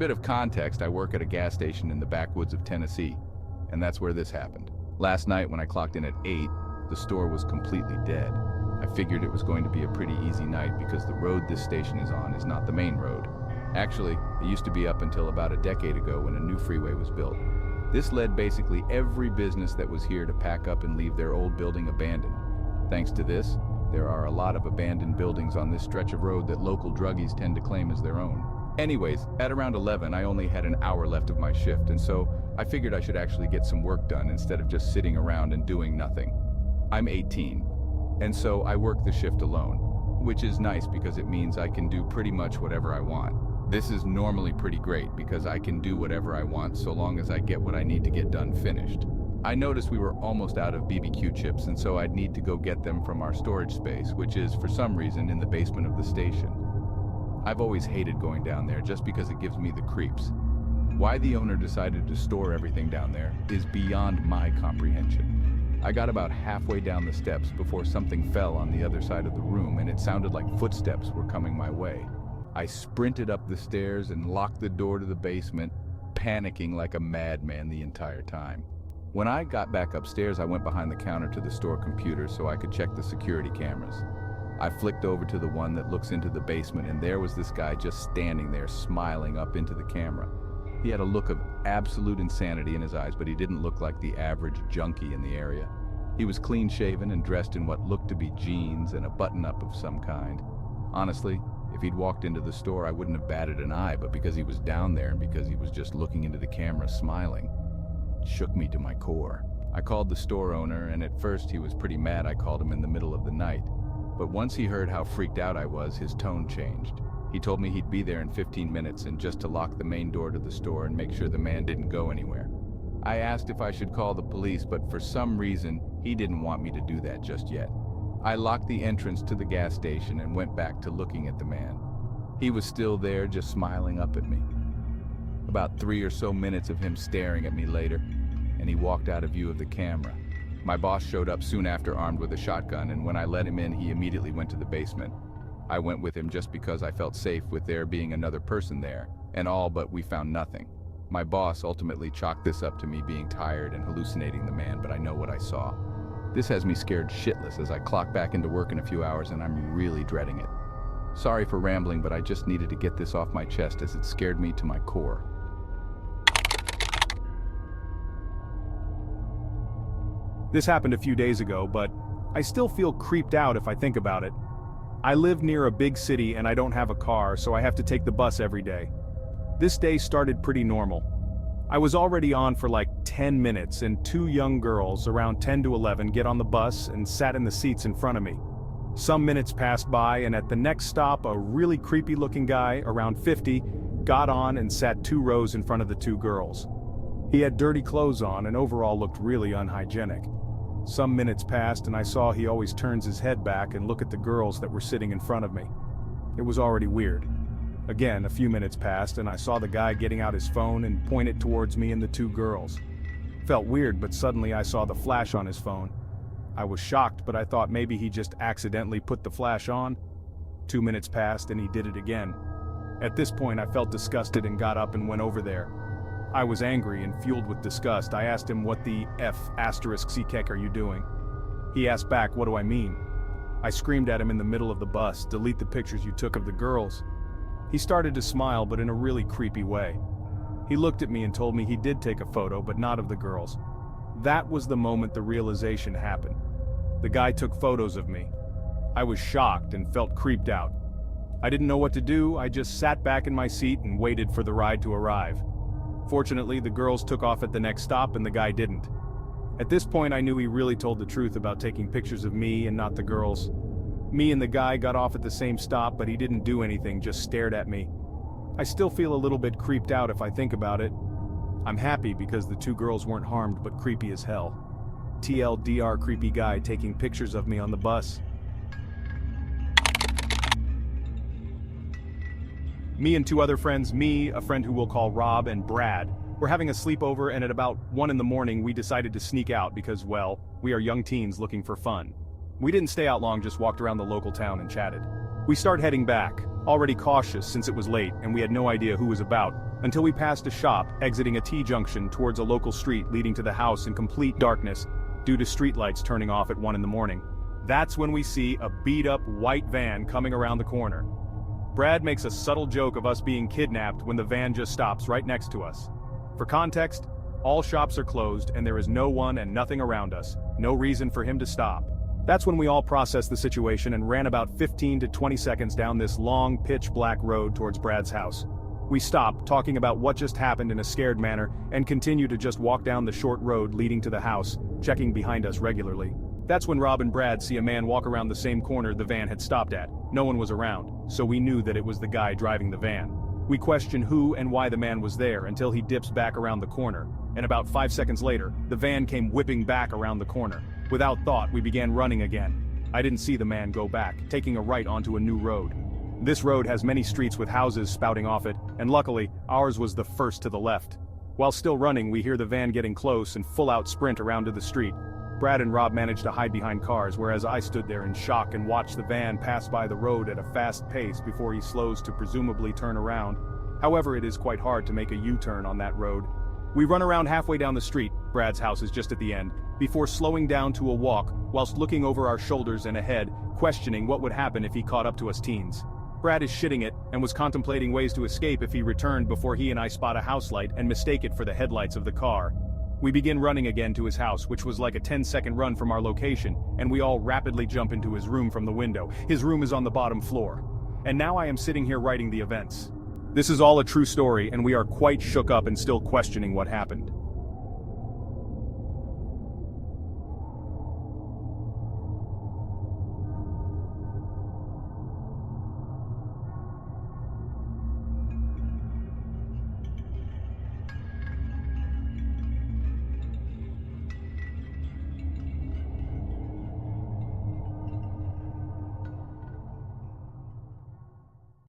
bit of context, I work at a gas station in the backwoods of Tennessee, and that's where this happened. Last night when I clocked in at 8, the store was completely dead. I figured it was going to be a pretty easy night because the road this station is on is not the main road. Actually, it used to be up until about a decade ago when a new freeway was built. This led basically every business that was here to pack up and leave their old building abandoned. Thanks to this, there are a lot of abandoned buildings on this stretch of road that local druggies tend to claim as their own. Anyways, at around 11, I only had an hour left of my shift, and so I figured I should actually get some work done instead of just sitting around and doing nothing. I'm 18, and so I work the shift alone, which is nice because it means I can do pretty much whatever I want. This is normally pretty great because I can do whatever I want so long as I get what I need to get done finished. I noticed we were almost out of BBQ chips, and so I'd need to go get them from our storage space, which is, for some reason, in the basement of the station. I've always hated going down there just because it gives me the creeps. Why the owner decided to store everything down there is beyond my comprehension. I got about halfway down the steps before something fell on the other side of the room, and it sounded like footsteps were coming my way. I sprinted up the stairs and locked the door to the basement, panicking like a madman the entire time. When I got back upstairs, I went behind the counter to the store computer so I could check the security cameras. I flicked over to the one that looks into the basement, and there was this guy just standing there smiling up into the camera. He had a look of absolute insanity in his eyes, but he didn't look like the average junkie in the area. He was clean-shaven and dressed in what looked to be jeans and a button-up of some kind. Honestly, if he'd walked into the store, I wouldn't have batted an eye, but because he was down there and because he was just looking into the camera smiling, it shook me to my core. I called the store owner, and at first he was pretty mad I called him in the middle of the night. But once he heard how freaked out I was, his tone changed. He told me he'd be there in 15 minutes and just to lock the main door to the store and make sure the man didn't go anywhere. I asked if I should call the police, but for some reason, he didn't want me to do that just yet. I locked the entrance to the gas station and went back to looking at the man. He was still there, just smiling up at me. About 3 or so minutes of him staring at me later, and he walked out of view of the camera. My boss showed up soon after armed with a shotgun, and when I let him in, he immediately went to the basement. I went with him just because I felt safe with there being another person there, and all but we found nothing. My boss ultimately chalked this up to me being tired and hallucinating the man, but I know what I saw. This has me scared shitless as I clock back into work in a few hours, and I'm really dreading it. Sorry for rambling, but I just needed to get this off my chest as it scared me to my core. This happened a few days ago, but I still feel creeped out if I think about it. I live near a big city and I don't have a car, so I have to take the bus every day. This day started pretty normal. I was already on for like 10 minutes and 2 young girls around 10 to 11 get on the bus and sat in the seats in front of me. Some minutes passed by, and at the next stop a really creepy looking guy, around 50, got on and sat 2 rows in front of the 2 girls. He had dirty clothes on and overall looked really unhygienic. Some minutes passed and I saw he always turns his head back and look at the girls that were sitting in front of me. It was already weird. Again, a few minutes passed and I saw the guy getting out his phone and point it towards me and the 2 girls. Felt weird, but suddenly I saw the flash on his phone. I was shocked, but I thought maybe he just accidentally put the flash on. 2 minutes passed and he did it again. At this point I felt disgusted and got up and went over there. I was angry and fueled with disgust. I asked him, "What the F*** are you doing?" He asked back, "What do I mean?" I screamed at him in the middle of the bus, "Delete the pictures you took of the girls." He started to smile, but in a really creepy way. He looked at me and told me he did take a photo, but not of the girls. That was the moment the realization happened. The guy took photos of me. I was shocked and felt creeped out. I didn't know what to do. I just sat back in my seat and waited for the ride to arrive. Fortunately, the girls took off at the next stop and the guy didn't. At this point, I knew he really told the truth about taking pictures of me and not the girls. Me and the guy got off at the same stop, but he didn't do anything, just stared at me. I still feel a little bit creeped out if I think about it. I'm happy because the 2 girls weren't harmed, but creepy as hell. TLDR, creepy guy taking pictures of me on the bus. Me and 2 other friends, me, a friend who we'll call Rob, and Brad, were having a sleepover, and at about 1 in the morning we decided to sneak out because, well, we are young teens looking for fun. We didn't stay out long, just walked around the local town and chatted. We start heading back, already cautious since it was late and we had no idea who was about. until we passed a shop exiting a T-junction towards a local street leading to the house in complete darkness due to streetlights turning off at 1 in the morning. That's when we see a beat-up white van coming around the corner. Brad makes a subtle joke of us being kidnapped when the van just stops right next to us. For context, all shops are closed and there is no one and nothing around us, no reason for him to stop. That's when we all processed the situation and ran about 15 to 20 seconds down this long, pitch-black road towards Brad's house. We stopped, talking about what just happened in a scared manner, and continue to just walk down the short road leading to the house, checking behind us regularly. That's when Rob and Brad see a man walk around the same corner the van had stopped at. No one was around, so we knew that it was the guy driving the van. We question who and why the man was there until he dips back around the corner, and about 5 seconds later, the van came whipping back around the corner. Without thought, we began running again. I didn't see the man go back, taking a right onto a new road. This road has many streets with houses spouting off it, and luckily, ours was the first to the left. While still running, we hear the van getting close and full-out sprint around to the street. Brad and Rob managed to hide behind cars, whereas I stood there in shock and watched the van pass by the road at a fast pace before he slows to presumably turn around. However, it is quite hard to make a U-turn on that road. We run around halfway down the street, Brad's house is just at the end, before slowing down to a walk whilst looking over our shoulders and ahead, questioning what would happen if he caught up to us teens. Brad is shitting it and was contemplating ways to escape if he returned before he and I spot a house light and mistake it for the headlights of the car. We begin running again to his house, which was like a 10-second run from our location, and we all rapidly jump into his room from the window. His room is on the bottom floor. And now I am sitting here writing the events. This is all a true story, and we are quite shook up and still questioning what happened.